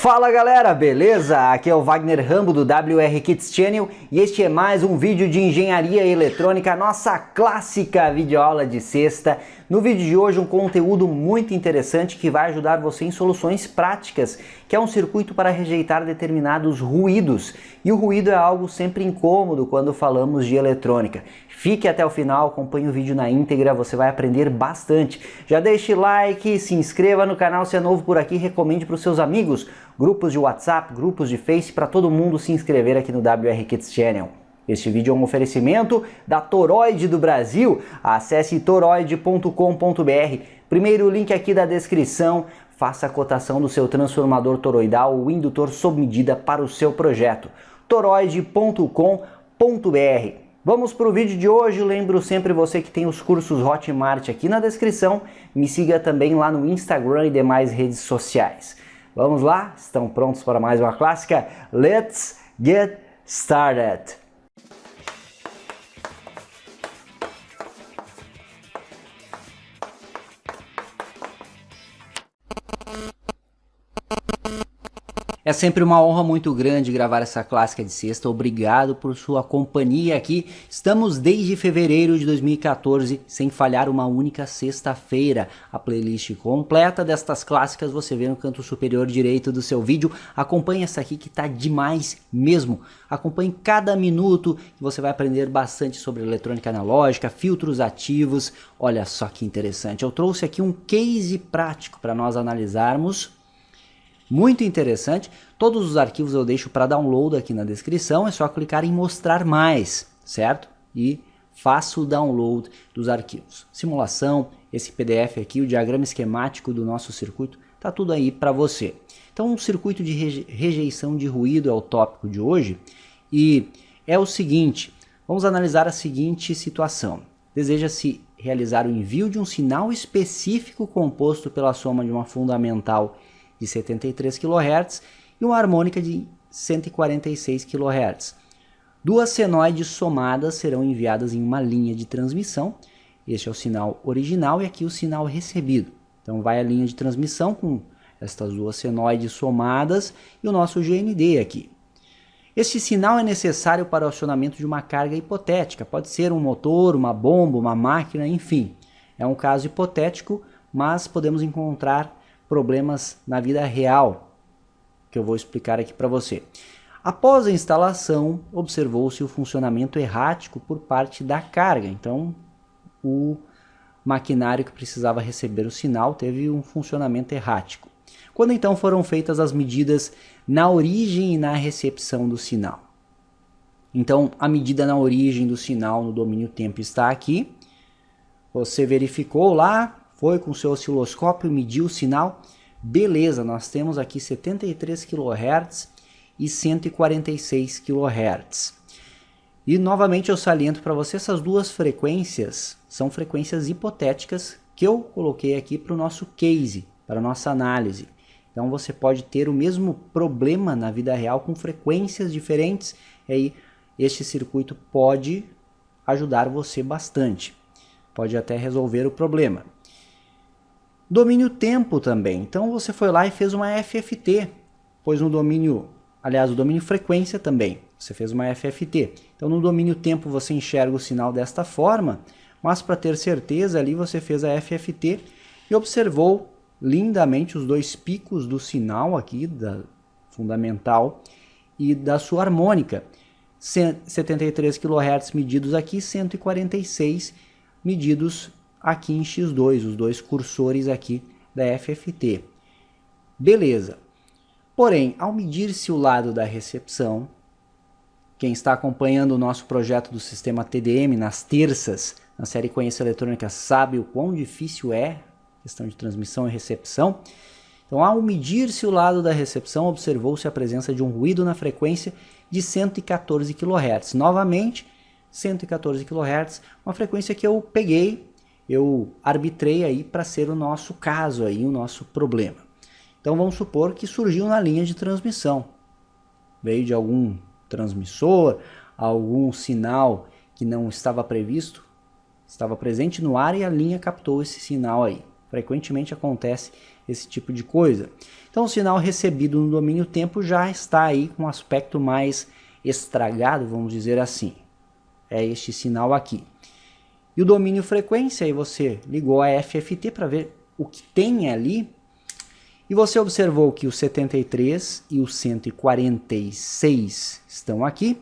Fala galera, beleza? Aqui é o Wagner Rambo do WR Kids Channel e este é mais um vídeo de engenharia eletrônica, nossa clássica videoaula de sexta. No vídeo de hoje um conteúdo muito interessante que vai ajudar você em soluções práticas, que é um circuito para rejeitar determinados ruídos. E o ruído é algo sempre incômodo quando falamos de eletrônica. Fique até o final, acompanhe o vídeo na íntegra, você vai aprender bastante. Já deixe like, se inscreva no canal se é novo por aqui, recomende para os seus amigos, grupos de WhatsApp, grupos de Face, para todo mundo se inscrever aqui no WR Kids Channel. Este vídeo é um oferecimento da Toroid do Brasil. Acesse toroid.com.br. Primeiro link aqui da descrição. Faça a cotação do seu transformador toroidal ou indutor sob medida para o seu projeto. toroid.com.br. Vamos para o vídeo de hoje. Lembro sempre você que tem os cursos Hotmart aqui na descrição. Me siga também lá no Instagram e demais redes sociais. Vamos lá? Estão prontos para mais uma clássica? Let's get started! É sempre uma honra muito grande gravar essa clássica de sexta. Obrigado por sua companhia aqui. Estamos desde fevereiro de 2014 sem falhar uma única sexta-feira. A playlist completa destas clássicas você vê no canto superior direito do seu vídeo. Acompanhe essa aqui que tá demais mesmo. Acompanhe cada minuto que você vai aprender bastante sobre eletrônica analógica, filtros ativos. Olha só que interessante. Eu trouxe aqui um case prático para nós analisarmos. Muito interessante, todos os arquivos eu deixo para download aqui na descrição, é só clicar em mostrar mais, certo? E faça o download dos arquivos. Simulação, esse PDF aqui, o diagrama esquemático do nosso circuito, tá tudo aí para você. Então um circuito de rejeição de ruído é o tópico de hoje e é o seguinte, vamos analisar a seguinte situação. Deseja-se realizar o envio de um sinal específico composto pela soma de uma fundamental de 73 kHz e uma harmônica de 146 kHz. Duas senoides somadas serão enviadas em uma linha de transmissão. Este é o sinal original e aqui o sinal recebido. Então vai a linha de transmissão com estas duas senoides somadas e o nosso GND aqui. Este sinal é necessário para o acionamento de uma carga hipotética. Pode ser um motor, uma bomba, uma máquina, enfim. É um caso hipotético, mas podemos encontrar problemas na vida real, que eu vou explicar aqui para você. Após a instalação, observou-se o funcionamento errático por parte da carga. Então, o maquinário que precisava receber o sinal teve um funcionamento errático. Quando então foram feitas as medidas na origem e na recepção do sinal. Então, a medida na origem do sinal no domínio tempo está aqui. Você verificou lá, foi com o seu osciloscópio, mediu o sinal, beleza, nós temos aqui 73 kHz e 146 kHz. E novamente eu saliento para você, essas duas frequências são frequências hipotéticas que eu coloquei aqui para o nosso case, para a nossa análise. Então você pode ter o mesmo problema na vida real com frequências diferentes, e aí este circuito pode ajudar você bastante, pode até resolver o problema. Domínio tempo também, então você foi lá e fez uma FFT, pois no domínio, aliás, o domínio frequência também, você fez uma FFT. Então no domínio tempo você enxerga o sinal desta forma, mas para ter certeza ali você fez a FFT e observou lindamente os dois picos do sinal aqui, da fundamental e da sua harmônica. 73 kHz medidos aqui, 146 medidos aqui em X2, os dois cursores aqui da FFT. Beleza. Porém, ao medir-se o lado da recepção, quem está acompanhando o nosso projeto do sistema TDM nas terças, na série Conheça Eletrônica, sabe o quão difícil é a questão de transmissão e recepção. Então, ao medir-se o lado da recepção, observou-se a presença de um ruído na frequência de 114 kHz. Novamente, 114 kHz, uma frequência que eu peguei, eu arbitrei aí para ser o nosso caso, aí, o nosso problema. Então vamos supor que surgiu na linha de transmissão. Veio de algum transmissor, algum sinal que não estava previsto, estava presente no ar e a linha captou esse sinal aí. Frequentemente acontece esse tipo de coisa. Então o sinal recebido no domínio tempo já está aí com um aspecto mais estragado, vamos dizer assim. É este sinal aqui. E o domínio frequência, aí você ligou a FFT para ver o que tem ali. E você observou que o 73 e o 146 estão aqui.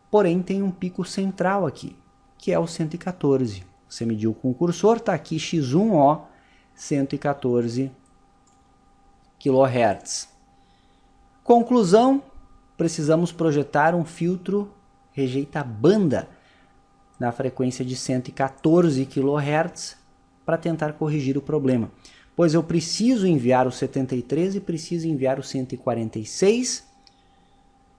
Porém tem um pico central aqui, que é o 114. Você mediu com o cursor, está aqui x1, ó, 114 kHz. Conclusão, precisamos projetar um filtro rejeita banda na frequência de 114 kHz para tentar corrigir o problema. Pois eu preciso enviar o 73 e preciso enviar o 146,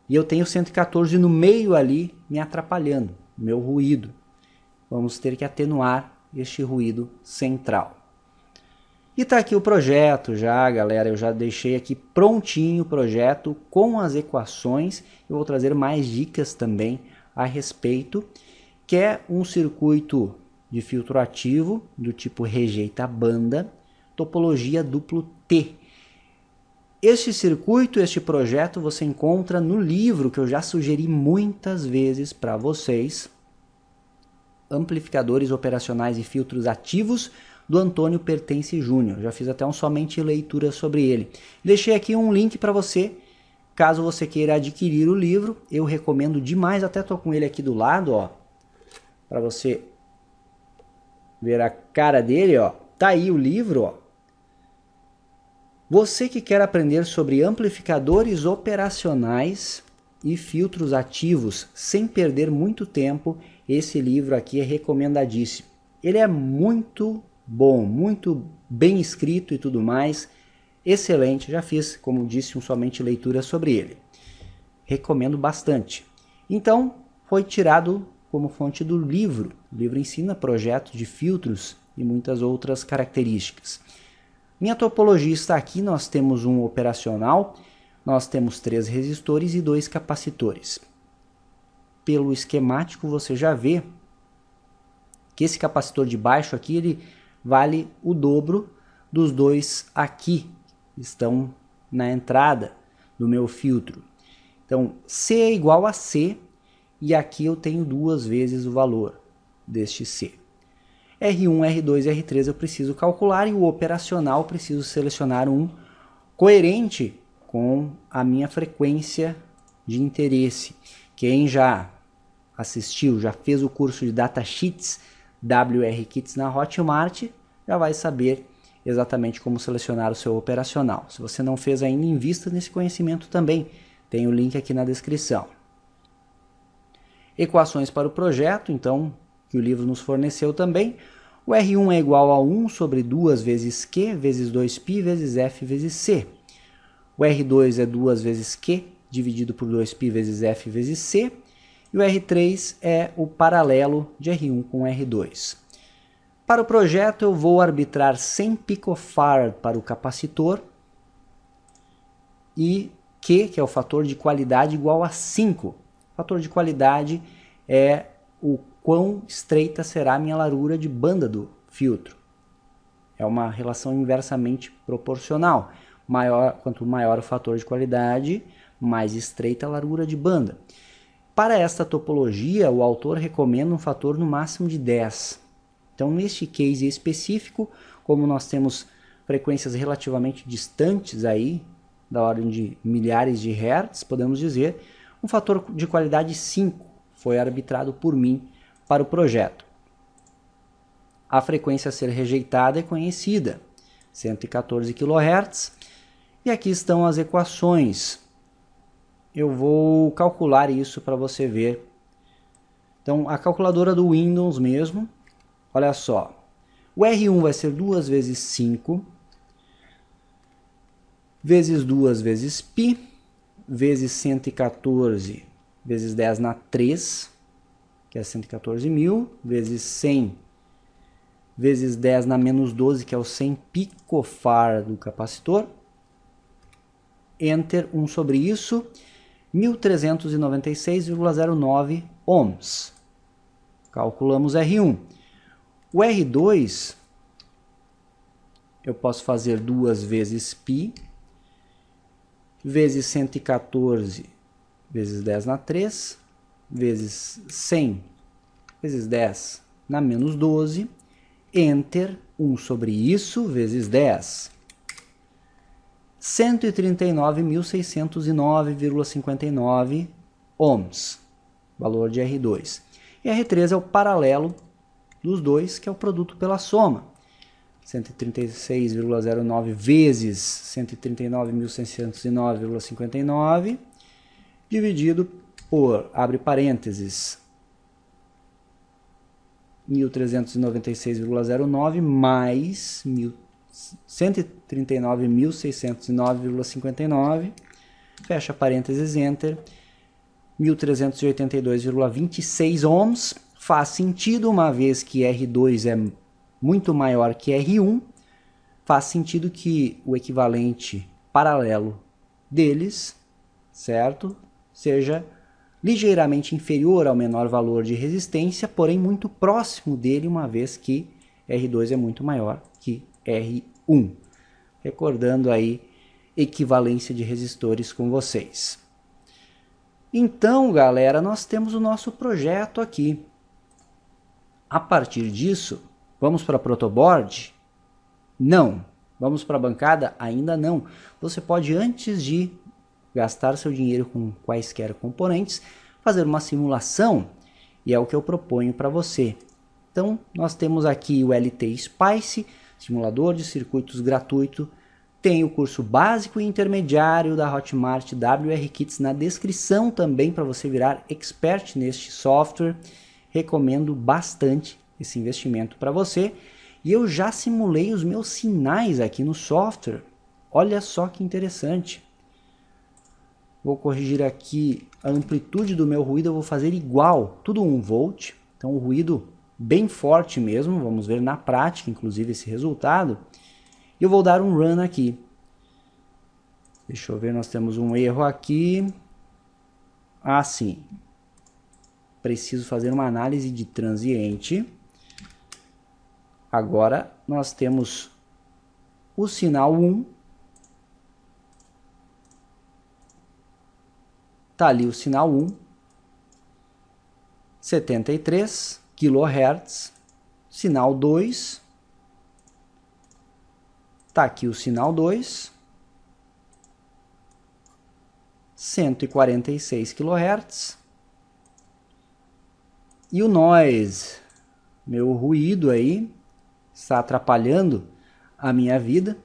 e eu tenho o 114 no meio ali me atrapalhando, meu ruído. Vamos ter que atenuar este ruído central. E está aqui o projeto já, galera. Eu já deixei aqui prontinho o projeto com as equações. Eu vou trazer mais dicas também a respeito, que é um circuito de filtro ativo do tipo rejeita banda, topologia duplo T. Este circuito, este projeto você encontra no livro que eu já sugeri muitas vezes para vocês, Amplificadores Operacionais e Filtros Ativos, do Antônio Pertence Júnior. Já fiz até um somente leitura sobre ele. Deixei aqui um link para você, caso você queira adquirir o livro. Eu recomendo demais, até estou com ele aqui do lado, ó, para você ver a cara dele, ó. Tá aí o livro, ó. Você que quer aprender sobre amplificadores operacionais e filtros ativos sem perder muito tempo, esse livro aqui é recomendadíssimo. Ele é muito bom, muito bem escrito e tudo mais. Excelente, já fiz, como disse, somente leitura sobre ele. Recomendo bastante. Então, foi tirado como fonte do livro. O livro ensina projetos de filtros e muitas outras características. Minha topologia está aqui, nós temos um operacional, nós temos 3 resistores e 2 capacitores. Pelo esquemático você já vê que esse capacitor de baixo aqui, ele vale o dobro dos dois aqui, que estão na entrada do meu filtro. Então, C é igual a C, e aqui eu tenho 2 vezes o valor deste C. R1, R2 e R3 eu preciso calcular, e o operacional preciso selecionar um coerente com a minha frequência de interesse. Quem já assistiu, já fez o curso de Datasheets WR Kits na Hotmart, já vai saber exatamente como selecionar o seu operacional. Se você não fez ainda, invista nesse conhecimento também. Tem o link aqui na descrição. Equações para o projeto, então, que o livro nos forneceu também. O R1 é igual a 1 sobre 2 vezes Q vezes 2π vezes F vezes C. O R2 é 2 vezes Q dividido por 2π vezes F vezes C. E o R3 é o paralelo de R1 com R2. Para o projeto eu vou arbitrar 100 picofarad para o capacitor e Q, que é o fator de qualidade, igual a 5. O fator de qualidade é o quão estreita será a minha largura de banda do filtro. É uma relação inversamente proporcional. Quanto maior o fator de qualidade, mais estreita a largura de banda. Para esta topologia, o autor recomenda um fator no máximo de 10. Então, neste case específico, como nós temos frequências relativamente distantes aí, da ordem de milhares de hertz, podemos dizer, um fator de qualidade 5 foi arbitrado por mim para o projeto. A frequência a ser rejeitada é conhecida, 114 kHz, e aqui estão as equações. Eu vou calcular isso para você ver. Então, a calculadora do Windows mesmo, olha só, o R1 vai ser 2 vezes 5, vezes 2 vezes π, vezes 114 vezes 10 na 3, que é 114.000, vezes 100 vezes 10 na menos 12, que é o 100 picofarad do capacitor. Enter 1 sobre isso, 1396,09 ohms. Calculamos R1. O R2 eu posso fazer 2 vezes π, vezes 114 vezes 10 na 3, vezes 100 vezes 10 na menos 12, Enter, 1 sobre isso, vezes 10. 139.609,59 ohms, valor de R2. E R3 é o paralelo dos dois, que é o produto pela soma. 136,09 vezes 139.609,59 dividido por, abre parênteses, 1.396,09 mais 139.609,59, fecha parênteses, Enter, 1.382,26 ohms. Faz sentido, uma vez que R2 é muito maior que R1, faz sentido que o equivalente paralelo deles, certo, seja ligeiramente inferior ao menor valor de resistência, porém muito próximo dele, uma vez que R2 é muito maior que R1. Recordando aí equivalência de resistores com vocês. Então, galera, nós temos o nosso projeto aqui. A partir disso, vamos para a protoboard? Não. Vamos para a bancada? Ainda não. Você pode, antes de gastar seu dinheiro com quaisquer componentes, fazer uma simulação, e é o que eu proponho para você. Então, nós temos aqui o LT Spice, simulador de circuitos gratuito. Tem o curso básico e intermediário da Hotmart WR Kits na descrição também, para você virar expert neste software. Recomendo bastante esse investimento para você. E eu já simulei os meus sinais aqui no software. Olha só que interessante. Vou corrigir aqui a amplitude do meu ruído, eu vou fazer igual, tudo 1 volt. Então o ruído bem forte mesmo, vamos ver na prática inclusive esse resultado. E eu vou dar um run aqui. Deixa eu ver, nós temos um erro aqui. Ah, sim. Preciso fazer uma análise de transiente. Agora nós temos o sinal 1. Está ali o sinal 1. 73 kHz. Sinal 2. Está aqui o sinal 2. 146 kHz. E o noise, meu ruído aí, está atrapalhando a minha vida.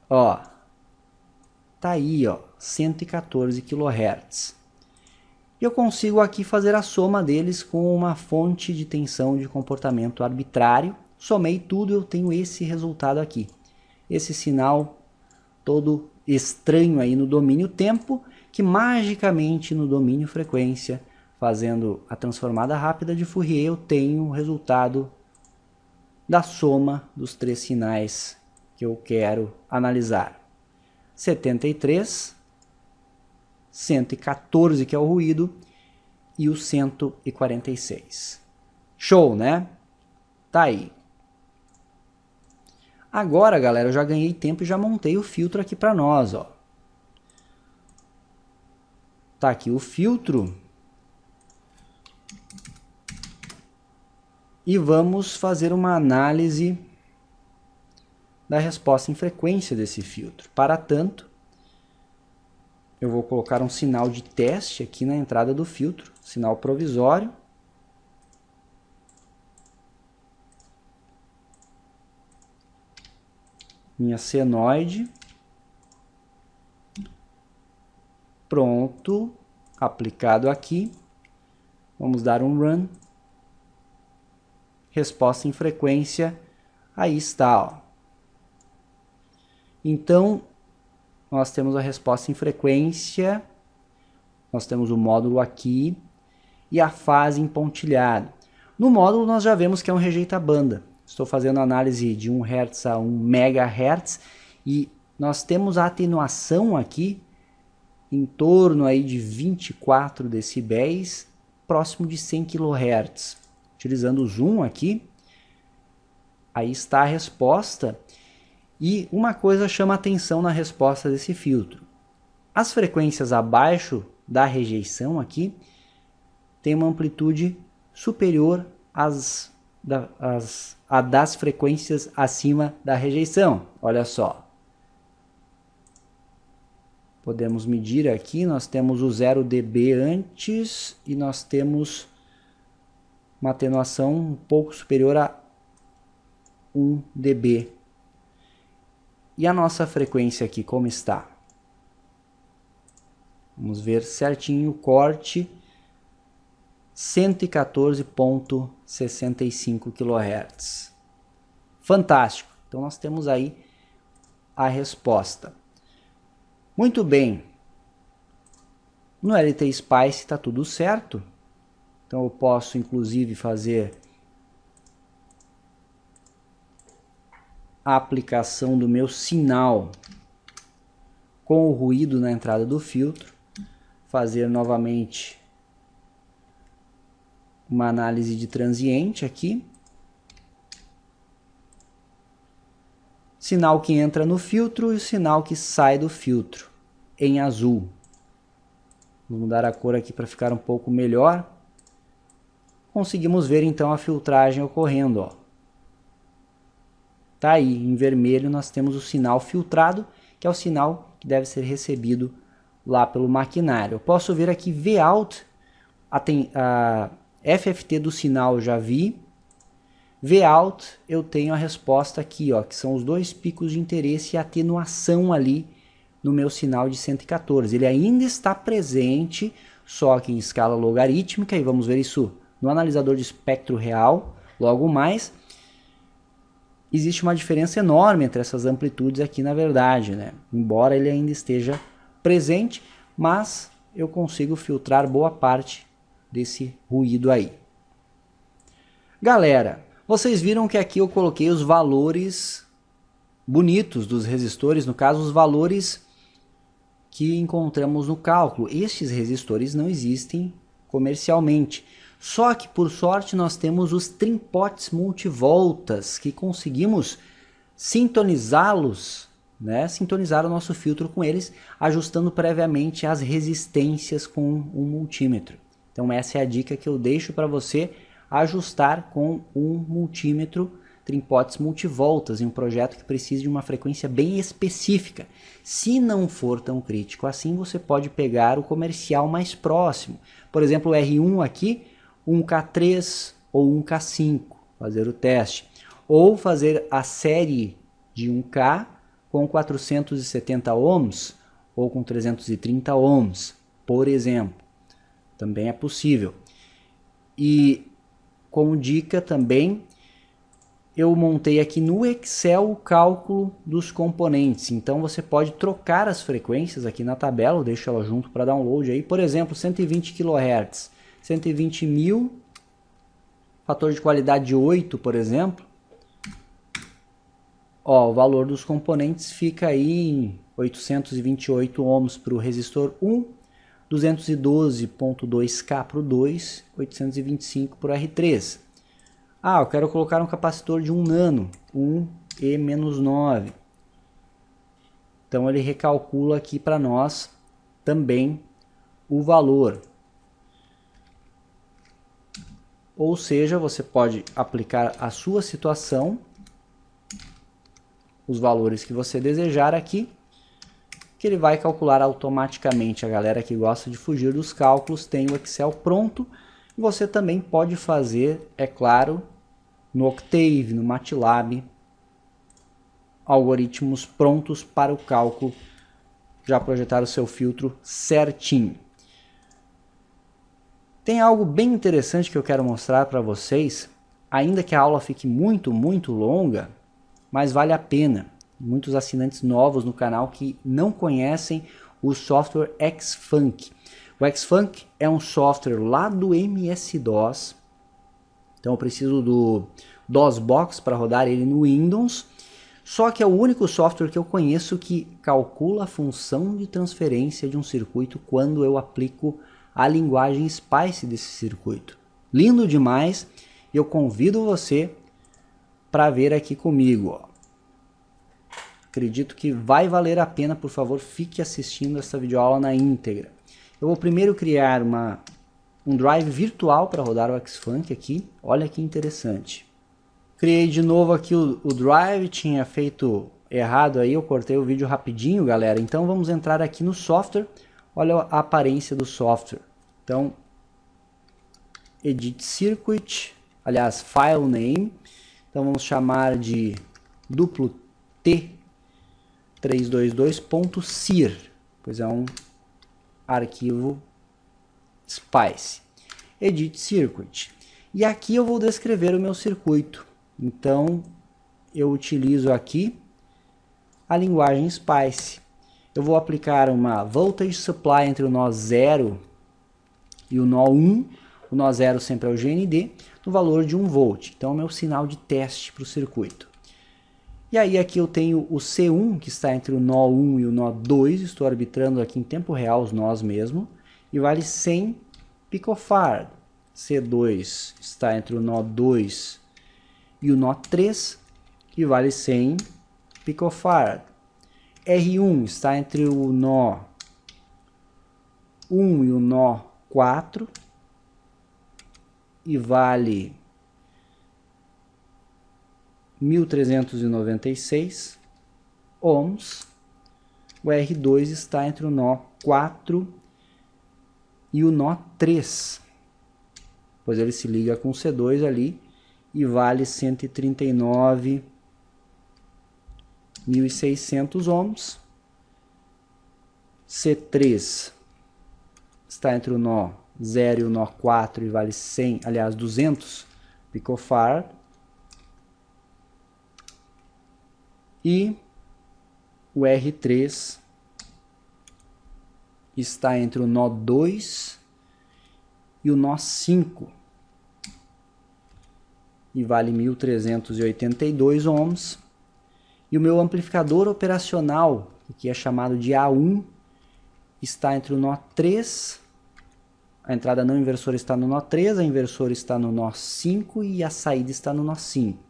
Ó, tá aí, ó, 114 kHz. E eu consigo aqui fazer a soma deles com uma fonte de tensão de comportamento arbitrário. Somei tudo, eu tenho esse resultado aqui. Esse sinal todo estranho aí no domínio tempo, que magicamente no domínio frequência, fazendo a transformada rápida de Fourier, eu tenho o resultado da soma dos 3 sinais que eu quero analisar. 73, 114, que é o ruído, e o 146. Show, né? Tá aí. Agora, galera, eu já ganhei tempo e já montei o filtro aqui para nós, ó. Tá aqui o filtro. E vamos fazer uma análise da resposta em frequência desse filtro. Para tanto, eu vou colocar um sinal de teste aqui na entrada do filtro, sinal provisório. Minha senoide. Pronto, aplicado aqui. Vamos dar um run. Resposta em frequência, aí está, ó. Então, nós temos a resposta em frequência, nós temos o módulo aqui e a fase em pontilhado. No módulo nós já vemos que é um rejeita-banda. Estou fazendo análise de 1 Hz a 1 MHz e nós temos a atenuação aqui em torno aí de 24 decibéis, próximo de 100 kHz. Utilizando o zoom aqui, aí está a resposta. E uma coisa chama atenção na resposta desse filtro. As frequências abaixo da rejeição aqui tem uma amplitude superior a das frequências acima da rejeição. Olha só. Podemos medir aqui, nós temos o 0 dB antes e nós temos uma atenuação um pouco superior a 1 dB. E a nossa frequência aqui, como está? Vamos ver certinho o corte, 114,65 kHz. Fantástico! Então nós temos aí a resposta. Muito bem. No LT Spice está tudo certo. Então eu posso inclusive fazer a aplicação do meu sinal com o ruído na entrada do filtro. Fazer novamente uma análise de transiente aqui. Sinal que entra no filtro e o sinal que sai do filtro em azul. Vou mudar a cor aqui para ficar um pouco melhor. Conseguimos ver então a filtragem ocorrendo, ó. Tá aí, em vermelho nós temos o sinal filtrado, que é o sinal que deve ser recebido lá pelo maquinário. Eu posso ver aqui Vout, a FFT do sinal eu já vi. Vout eu tenho a resposta aqui, ó, que são os dois picos de interesse e a atenuação ali no meu sinal de 114. Ele ainda está presente, só que em escala logarítmica, e vamos ver isso no analisador de espectro real logo mais. Existe uma diferença enorme entre essas amplitudes aqui, na verdade, né? Embora ele ainda esteja presente, mas eu consigo filtrar boa parte desse ruído aí. Galera, vocês viram que aqui eu coloquei os valores bonitos dos resistores, no caso os valores que encontramos no cálculo. Estes resistores não existem comercialmente. Só que, por sorte, nós temos os trimpotes multivoltas, que conseguimos sintonizá-los, né? Sintonizar o nosso filtro com eles, ajustando previamente as resistências com um multímetro. Então essa é a dica que eu deixo para você, ajustar com um multímetro trimpotes multivoltas em um projeto que precise de uma frequência bem específica. Se não for tão crítico assim, você pode pegar o comercial mais próximo. Por exemplo, o R1 aqui, 1K3 ou 1K5, fazer o teste. Ou fazer a série de 1K com 470 ohms ou com 330 ohms, por exemplo. Também é possível. E como dica também, eu montei aqui no Excel o cálculo dos componentes. Então você pode trocar as frequências aqui na tabela, eu deixo ela junto para download aí. Por exemplo, 120 kHz, 120.000, fator de qualidade 8, por exemplo. Ó, o valor dos componentes fica aí em 828 ohms para o resistor 1, 212.2K para o 2, 825 para o R3. Ah, eu quero colocar um capacitor de 1 nano, 1E-9. Então ele recalcula aqui para nós também o valor. Ou seja, você pode aplicar a sua situação, os valores que você desejar aqui, que ele vai calcular automaticamente. A galera que gosta de fugir dos cálculos tem o Excel pronto. Você também pode fazer, é claro, no Octave, no MATLAB, algoritmos prontos para o cálculo, já projetar o seu filtro certinho. Tem algo bem interessante que eu quero mostrar para vocês, ainda que a aula fique muito longa, mas vale a pena. Muitos assinantes novos no canal que não conhecem o software Xfunk. O Xfunk é um software lá do MS-DOS. Então eu preciso do DOSBox para rodar ele no Windows. Só que é o único software que eu conheço que calcula a função de transferência de um circuito quando eu aplico a linguagem Spice desse circuito. Lindo demais. Eu convido você para ver aqui comigo, ó. acredito que vai valer a pena, por favor, fique assistindo essa videoaula na íntegra. Eu vou primeiro criar um drive virtual para rodar o Xfunk aqui, olha que interessante. Criei de novo aqui o drive, tinha feito errado aí, eu cortei o vídeo rapidinho, galera. Então vamos entrar aqui no software, olha a aparência do software. Então, Edit Circuit, aliás, File Name, então vamos chamar de duplo T322.cir, pois é um arquivo Spice. Edit Circuit. E aqui eu vou descrever o meu circuito. Então, eu utilizo aqui a linguagem Spice. Eu vou aplicar uma Voltage Supply entre o nó 0 e o nó 1. O nó 0 sempre é o GND, no valor de 1 volt. Então, é o meu sinal de teste para o circuito. E aí aqui eu tenho o C1, que está entre o nó 1 e o nó 2. Estou arbitrando aqui em tempo real os nós mesmo. E vale 100 picofarad. C2 está entre o nó 2 e o nó 3. E vale 100 picofarad. R1 está entre o nó 1 e o nó 4. E vale 1396 ohms. O R2 está entre o nó 4 e o nó 3, pois ele se liga com o C2 ali e vale 139.600 ohms. C3 está entre o nó 0 e o nó 4 e vale 100, aliás 200 picofarad. E o R3 está entre o nó 2 e o nó 5 e vale 1382 ohms. E o meu amplificador operacional, que é chamado de A1, está entre o nó 3, a entrada não inversora está no nó 3, a inversora está no nó 5 e a saída está no nó 5.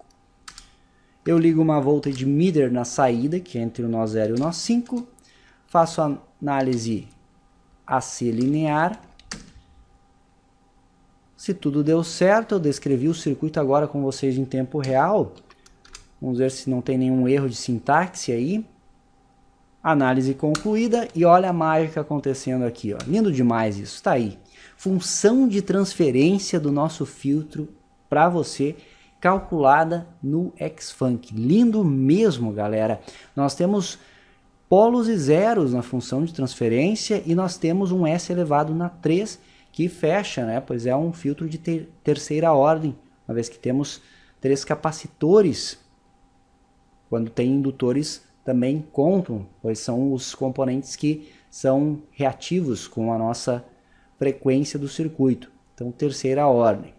Eu ligo uma voltage meter na saída, que é entre o nó 0 e o nó 5. Faço a análise AC linear. Se tudo deu certo, eu descrevi o circuito agora com vocês em tempo real. Vamos ver se não tem nenhum erro de sintaxe aí. Análise concluída e olha a mágica acontecendo aqui, ó. Lindo demais isso, está aí. Função de transferência do nosso filtro para você, calculada no Xfunk. Lindo mesmo, galera. Nós temos polos e zeros na função de transferência e nós temos um S elevado na 3 que fecha, né? Pois é um filtro de terceira ordem, uma vez que temos 3 capacitores. Quando tem indutores também contam, pois são os componentes que são reativos com a nossa frequência do circuito. Então, terceira ordem.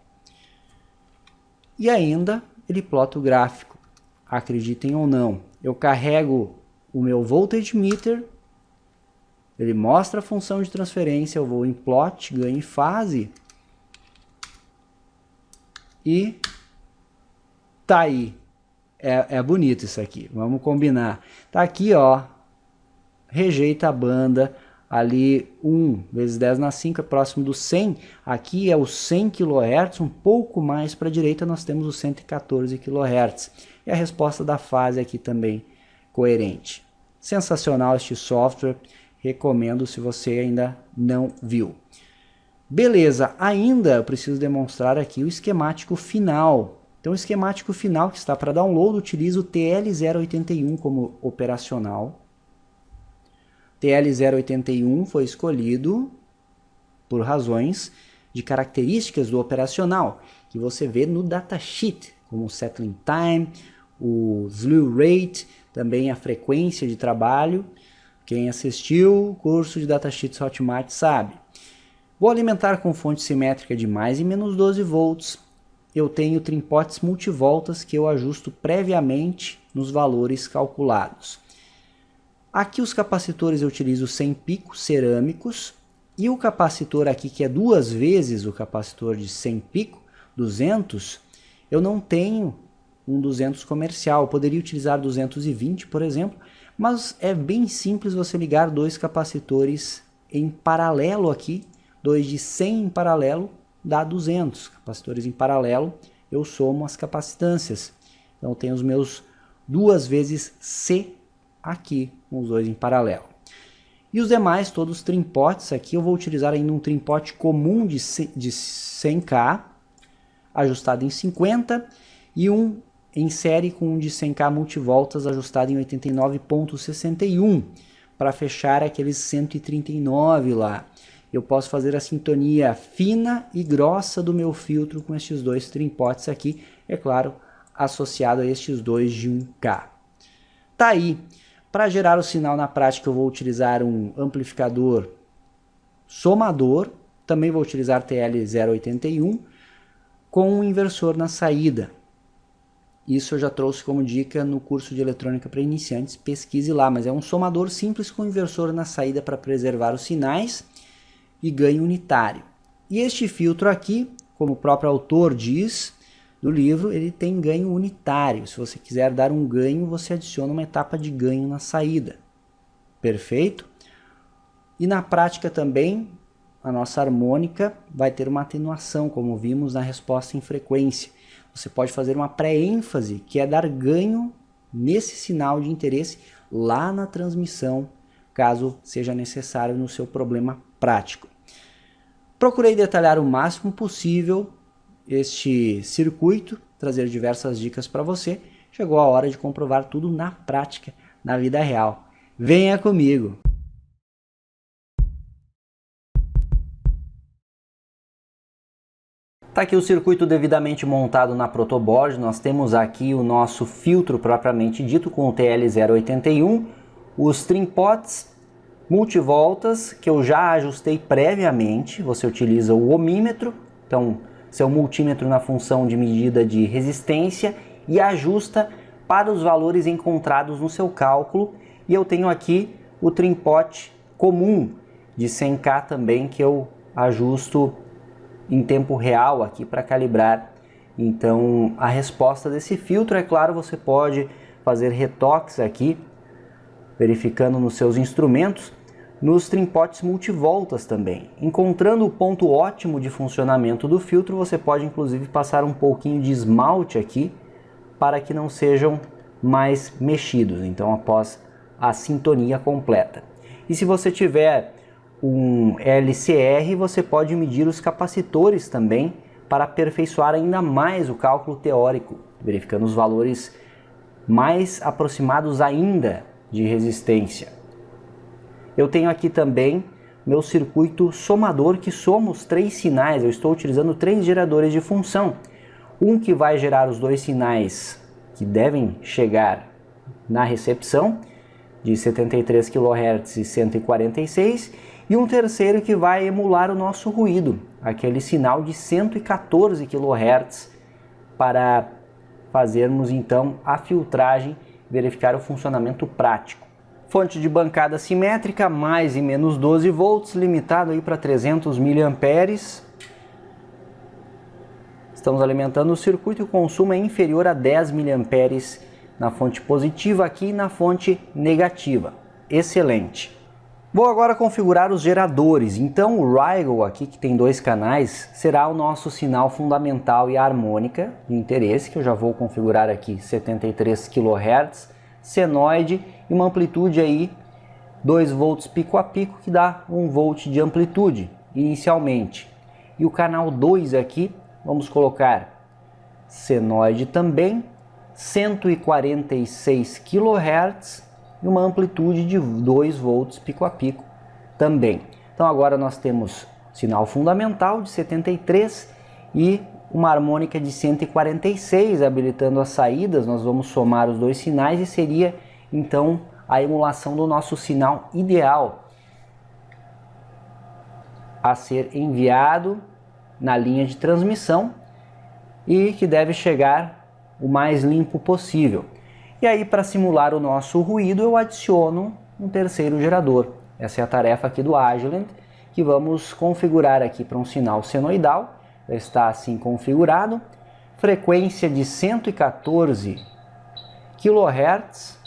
E ainda ele plota o gráfico, acreditem ou não. Eu carrego o meu voltage meter, ele mostra a função de transferência, eu vou em plot, ganho em fase, e tá aí. É bonito isso aqui, vamos combinar. Tá aqui, ó, rejeita a banda, ali 1 vezes 10 na 5 é próximo do 100, aqui é o 100 kHz, um pouco mais para a direita nós temos o 114 kHz. E a resposta da fase aqui também coerente. Sensacional este software, recomendo se você ainda não viu. Beleza, ainda eu preciso demonstrar aqui o esquemático final. Então o esquemático final que está para download utiliza o TL081 como operacional. TL081 foi escolhido por razões de características do operacional, que você vê no datasheet, como o settling time, o slew rate, também a frequência de trabalho. Quem assistiu o curso de datasheets Hotmart sabe. Vou alimentar com fonte simétrica de mais e menos 12 volts. Eu tenho trimpotes multivoltas que eu ajusto previamente nos valores calculados. Aqui os capacitores eu utilizo 100 picos cerâmicos e o capacitor aqui, que é 2 vezes o capacitor de 100 pico, 200, eu não tenho um 200 comercial. Eu poderia utilizar 220, por exemplo, mas é bem simples você ligar dois capacitores em paralelo aqui, dois de 100 em paralelo dá 200. Capacitores em paralelo, eu somo as capacitâncias. Então, eu tenho os meus 2 vezes C aqui, com os dois em paralelo. E os demais, todos os trimpotes aqui, eu vou utilizar ainda um trimpote comum de 100K, ajustado em 50, e um em série com um de 100K multivoltas, ajustado em 89.61, para fechar aqueles 139 lá. Eu posso fazer a sintonia fina e grossa do meu filtro com estes dois trimpotes aqui, é claro, associado a estes dois de 1K. Tá aí. Para gerar o sinal na prática eu vou utilizar um amplificador somador, também vou utilizar TL081 com um inversor na saída. Isso eu já trouxe como dica no curso de eletrônica para iniciantes, pesquise lá, mas é um somador simples com inversor na saída para preservar os sinais e ganho unitário. E este filtro aqui, como o próprio autor diz do livro, ele tem ganho unitário. Se você quiser dar um ganho, você adiciona uma etapa de ganho na saída. Perfeito? E na prática também, a nossa harmônica vai ter uma atenuação, como vimos na resposta em frequência. Você pode fazer uma pré-ênfase, que é dar ganho nesse sinal de interesse lá na transmissão, caso seja necessário no seu problema prático. Procurei detalhar o máximo possível este circuito, trazer diversas dicas para você. Chegou a hora de comprovar tudo na prática, na vida real. Venha comigo! Está aqui o circuito devidamente montado na protoboard. Nós temos aqui o nosso filtro propriamente dito com o TL081, os trimpotes multivoltas que eu já ajustei previamente. Você utiliza o ohmímetro, então seu multímetro na função de medida de resistência, e ajusta para os valores encontrados no seu cálculo. E eu tenho aqui o trimpote comum de 100K também, que eu ajusto em tempo real aqui para calibrar. Então a resposta desse filtro, é claro, você pode fazer retoques aqui, verificando nos seus instrumentos, nos trimpotes multivoltas também. Encontrando o ponto ótimo de funcionamento do filtro, você pode inclusive passar um pouquinho de esmalte aqui para que não sejam mais mexidos, então após a sintonia completa. E se você tiver um LCR, você pode medir os capacitores também para aperfeiçoar ainda mais o cálculo teórico, verificando os valores mais aproximados ainda de resistência. Eu tenho aqui também meu circuito somador, que soma os 3 sinais. Eu estou utilizando 3 geradores de função. Um que vai gerar os 2 sinais que devem chegar na recepção, de 73 kHz e 146, e um terceiro que vai emular o nosso ruído, aquele sinal de 114 kHz, para fazermos então a filtragem, verificar o funcionamento prático. Fonte de bancada simétrica, mais e menos 12 volts, limitado aí para 300 mA. Estamos alimentando o circuito e o consumo é inferior a 10 mA na fonte positiva aqui e na fonte negativa. Excelente! Vou agora configurar os geradores. Então o Rigol aqui, que tem 2 canais, será o nosso sinal fundamental e a harmônica de interesse, que eu já vou configurar aqui 73 kHz, senoide e uma amplitude aí 2 volts pico a pico, que dá 1 volt de amplitude inicialmente. E o canal 2 aqui, vamos colocar senoide também, 146 kHz e uma amplitude de 2 volts pico a pico também. Então agora nós temos sinal fundamental de 73 e uma harmônica de 146, habilitando as saídas. Nós vamos somar os 2 sinais e seria então a emulação do nosso sinal ideal a ser enviado na linha de transmissão e que deve chegar o mais limpo possível. E aí, para simular o nosso ruído, eu adiciono um terceiro gerador. Essa é a tarefa aqui do Agilent, que vvamos configurar aqui para um sinal senoidal. Já está assim configurado. frequência de 114 kHz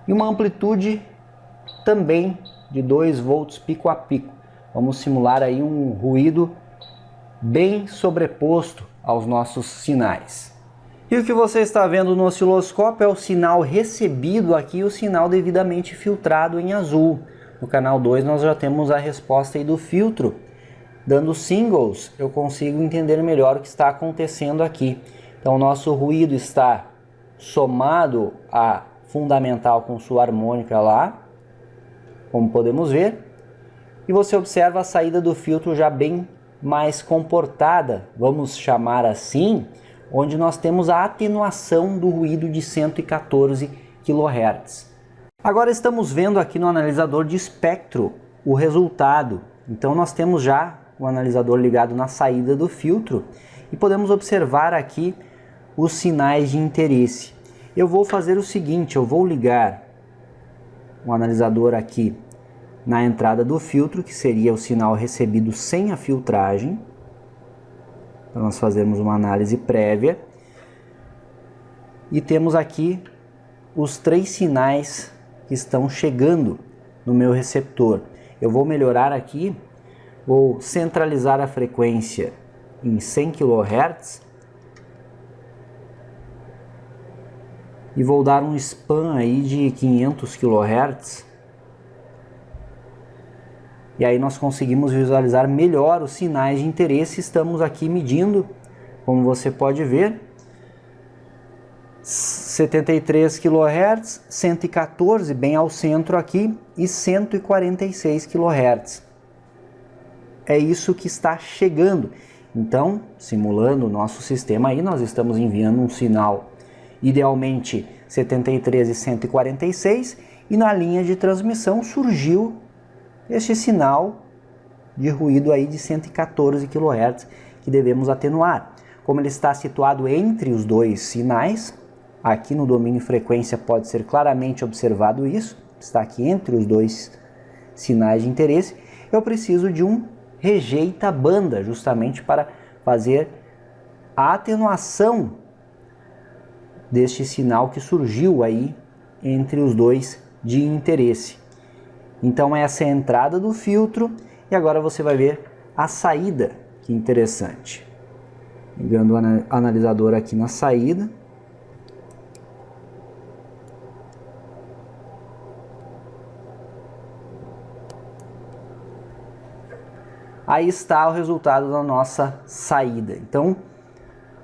e uma amplitude também de 2 volts pico a pico. Vamos simular aí um ruído bem sobreposto aos nossos sinais. E o que você está vendo no osciloscópio é o sinal recebido aqui, o sinal devidamente filtrado em azul. No canal 2 nós já temos a resposta aí do filtro. Dando singles, eu consigo entender melhor o que está acontecendo aqui. Então o nosso ruído está somado a fundamental com sua harmônica lá, como podemos ver. E você observa a saída do filtro já bem mais comportada, vamos chamar assim, onde nós temos a atenuação do ruído de 114 kHz. Agora estamos vendo aqui no analisador de espectro o resultado. Então nós temos já o analisador ligado na saída do filtro e podemos observar aqui os sinais de interesse. Eu vou fazer o seguinte, eu vou ligar o analisador aqui na entrada do filtro, que seria o sinal recebido sem a filtragem, para nós fazermos uma análise prévia. E temos aqui os 3 sinais que estão chegando no meu receptor. Eu vou melhorar aqui, vou centralizar a frequência em 100 kHz e vou dar um span aí de 500 kHz. E aí nós conseguimos visualizar melhor os sinais de interesse. Estamos aqui medindo, como você pode ver, 73 kHz, 114 bem ao centro aqui e 146 kHz. É isso que está chegando. Então, simulando o nosso sistema aí, nós estamos enviando um sinal idealmente 73 e 146 e na linha de transmissão surgiu este sinal de ruído aí de 114 kHz que devemos atenuar. Como ele está situado entre os dois sinais, aqui no domínio frequência pode ser claramente observado isso, está aqui entre os dois sinais de interesse, eu preciso de um rejeita banda, justamente para fazer a atenuação deste sinal que surgiu aí entre os dois de interesse. Então essa é a entrada do filtro e agora você vai ver a saída, que interessante. Ligando o analisador aqui na saída. Aí está o resultado da nossa saída. Então,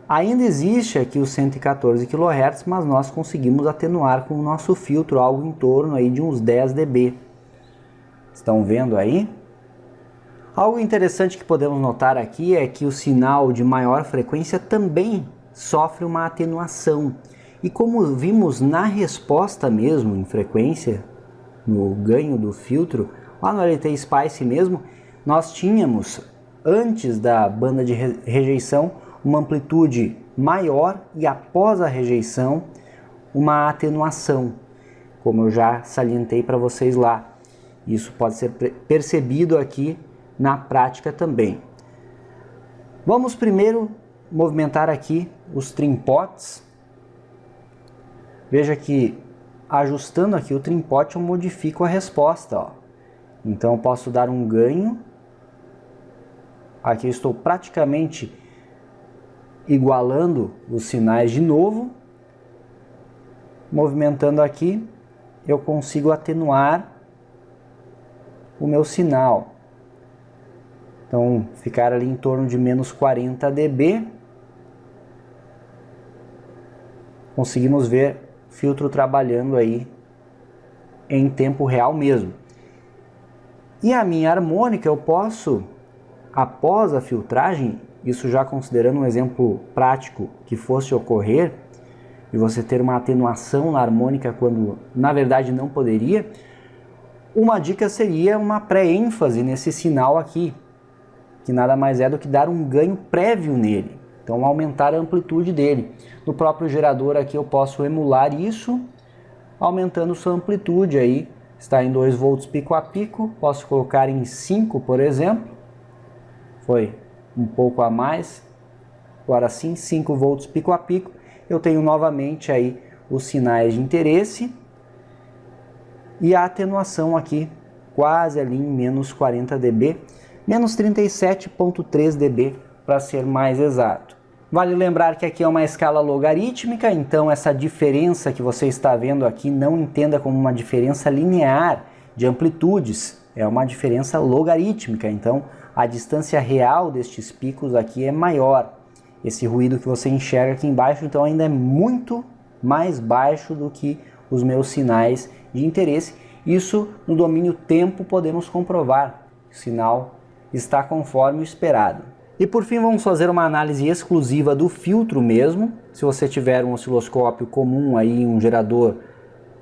ainda existe aqui os 114 kHz, mas nós conseguimos atenuar com o nosso filtro algo em torno aí de uns 10 dB. Estão vendo aí? Algo interessante que podemos notar aqui é que o sinal de maior frequência também sofre uma atenuação. E como vimos na resposta mesmo em frequência, no ganho do filtro, lá no LT Spice mesmo, nós tínhamos, antes da banda de rejeição, uma amplitude maior e após a rejeição, uma atenuação, como eu já salientei para vocês lá. Isso pode ser percebido aqui na prática também. Vamos primeiro movimentar aqui os trimpotes. Veja que ajustando aqui o trimpote eu modifico a resposta, ó. Então eu posso dar um ganho. Aqui eu estou praticamente igualando os sinais de novo. Movimentando aqui, eu consigo atenuar o meu sinal. Então, ficar ali em torno de menos 40 dB. Conseguimos ver o filtro trabalhando aí em tempo real mesmo. E a minha harmônica eu posso, após a filtragem, isso já considerando um exemplo prático que fosse ocorrer, e você ter uma atenuação na harmônica quando na verdade não poderia, uma dica seria uma pré-ênfase nesse sinal aqui, que nada mais é do que dar um ganho prévio nele, então aumentar a amplitude dele. No próprio gerador aqui eu posso emular isso, aumentando sua amplitude aí, está em 2 volts pico a pico, posso colocar em 5, por exemplo, foi um pouco a mais, agora sim 5 volts pico a pico. Eu tenho novamente aí os sinais de interesse e a atenuação aqui quase ali em menos 40 dB, menos 37,3 dB para ser mais exato. Vale lembrar que aqui é uma escala logarítmica, então essa diferença que você está vendo aqui não entenda como uma diferença linear de amplitudes, é uma diferença logarítmica, então a distância real destes picos aqui é maior. Esse ruído que você enxerga aqui embaixo, então ainda é muito mais baixo do que os meus sinais de interesse. Isso no domínio tempo podemos comprovar, o sinal está conforme o esperado. E por fim vamos fazer uma análise exclusiva do filtro mesmo. Se você tiver um osciloscópio comum, aí um gerador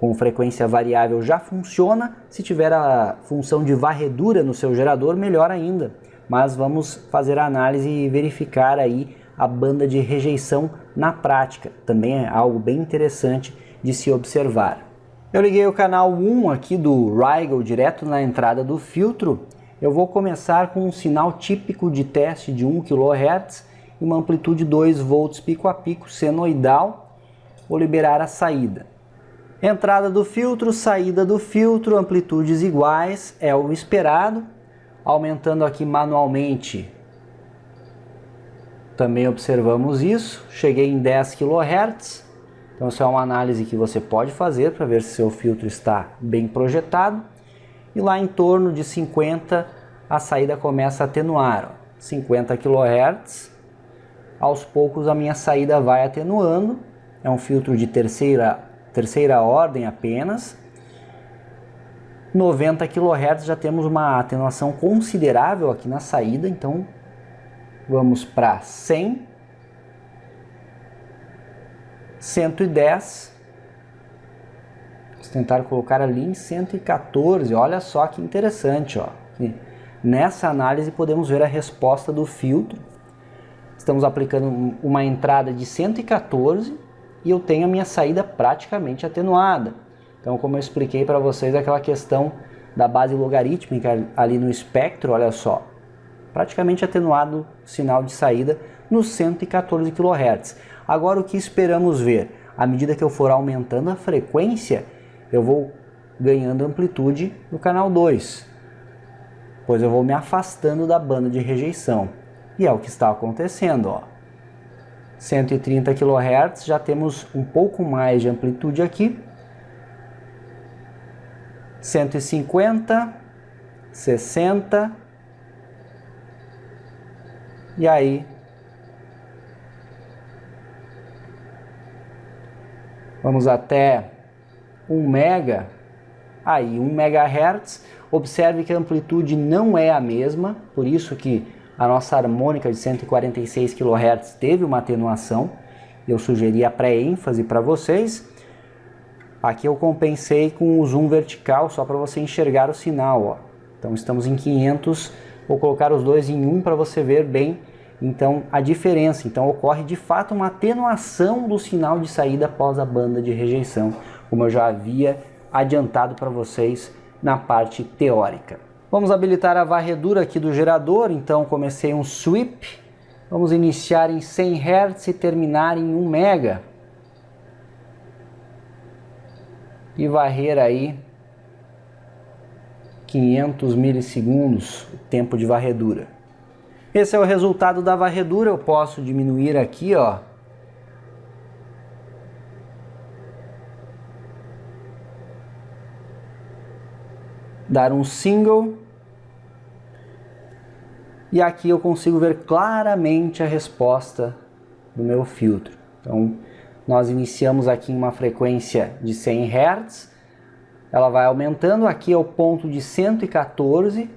com frequência variável já funciona. Se tiver a função de varredura no seu gerador, melhor ainda. Mas vamos fazer a análise e verificar aí a banda de rejeição na prática. Também é algo bem interessante de se observar. Eu liguei o canal 1 aqui do Rigol direto na entrada do filtro. Eu vou começar com um sinal típico de teste de 1 kHz e uma amplitude 2 volts pico a pico senoidal. Vou liberar a saída. Entrada do filtro, saída do filtro, amplitudes iguais, é o esperado. Aumentando aqui manualmente, também observamos isso. Cheguei em 10 kHz. Então essa é uma análise que você pode fazer para ver se seu filtro está bem projetado. E lá em torno de 50 a saída começa a atenuar. 50 kHz, aos poucos a minha saída vai atenuando. É um filtro de terceira ordem apenas. 90 kHz já temos uma atenuação considerável aqui na saída, então vamos para 100, 110. Vamos tentar colocar ali em 114, olha só que interessante, ó. Nessa análise podemos ver a resposta do filtro. Estamos aplicando uma entrada de 114 e eu tenho a minha saída praticamente atenuada. Então, como eu expliquei para vocês, aquela questão da base logarítmica ali no espectro, olha só, praticamente atenuado o sinal de saída nos 114 kHz. Agora, o que esperamos ver? À medida que eu for aumentando a frequência, eu vou ganhando amplitude no canal 2, pois eu vou me afastando da banda de rejeição. E é o que está acontecendo, ó. 130 kHz, já temos um pouco mais de amplitude aqui. 150, 60, e aí vamos até 1 mega, aí 1 MHz. Observe que a amplitude não é a mesma, por isso que a nossa harmônica de 146 kHz teve uma atenuação. Eu sugeri a pré-ênfase para vocês. Aqui eu compensei com o zoom vertical, só para você enxergar o sinal, ó. Então estamos em 500, vou colocar os dois em 1 para você ver bem então a diferença. Então ocorre de fato uma atenuação do sinal de saída após a banda de rejeição, como eu já havia adiantado para vocês na parte teórica. Vamos habilitar a varredura aqui do gerador, então comecei um sweep, vamos iniciar em 100 Hz e terminar em 1 MHz. E varrer aí 500 milissegundos, o tempo de varredura. Esse é o resultado da varredura. Eu posso diminuir aqui, ó. Dar um single. E aqui eu consigo ver claramente a resposta do meu filtro. Então, nós iniciamos aqui em uma frequência de 100 Hz. Ela vai aumentando. Aqui é o ponto de 114,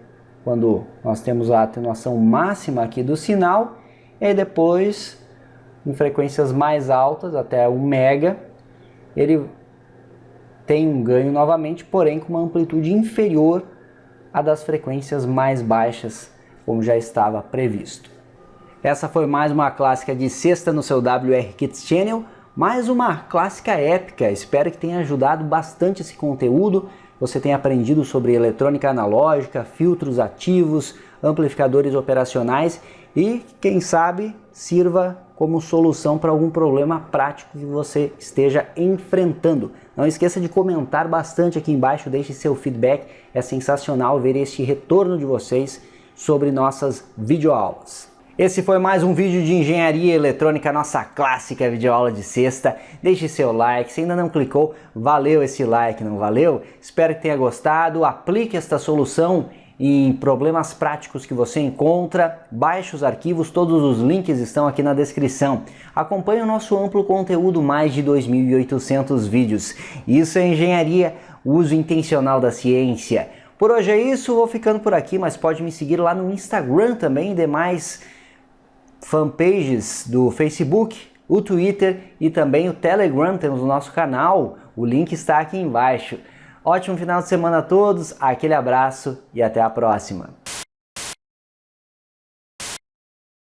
quando nós temos a atenuação máxima aqui do sinal. E aí depois, em frequências mais altas, até 1 MHz, ele tem um ganho novamente, porém com uma amplitude inferior à das frequências mais baixas, como já estava previsto. Essa foi mais uma clássica de sexta no seu WR Kits Channel, mais uma clássica épica. Espero que tenha ajudado bastante esse conteúdo, você tenha aprendido sobre eletrônica analógica, filtros ativos, amplificadores operacionais e, quem sabe, sirva como solução para algum problema prático que você esteja enfrentando. Não esqueça de comentar bastante aqui embaixo, deixe seu feedback, é sensacional ver este retorno de vocês sobre nossas videoaulas. Esse foi mais um vídeo de engenharia eletrônica, nossa clássica videoaula de sexta. Deixe seu like, se ainda não clicou, valeu esse like, não valeu? Espero que tenha gostado, aplique esta solução em problemas práticos que você encontra, baixe os arquivos, todos os links estão aqui na descrição. Acompanhe o nosso amplo conteúdo, mais de 2.800 vídeos. Isso é engenharia, uso intencional da ciência. Por hoje é isso, vou ficando por aqui, mas pode me seguir lá no Instagram também, e demais fanpages do Facebook, o Twitter e também o Telegram, temos o nosso canal, o link está aqui embaixo. Ótimo final de semana a todos, aquele abraço e até a próxima!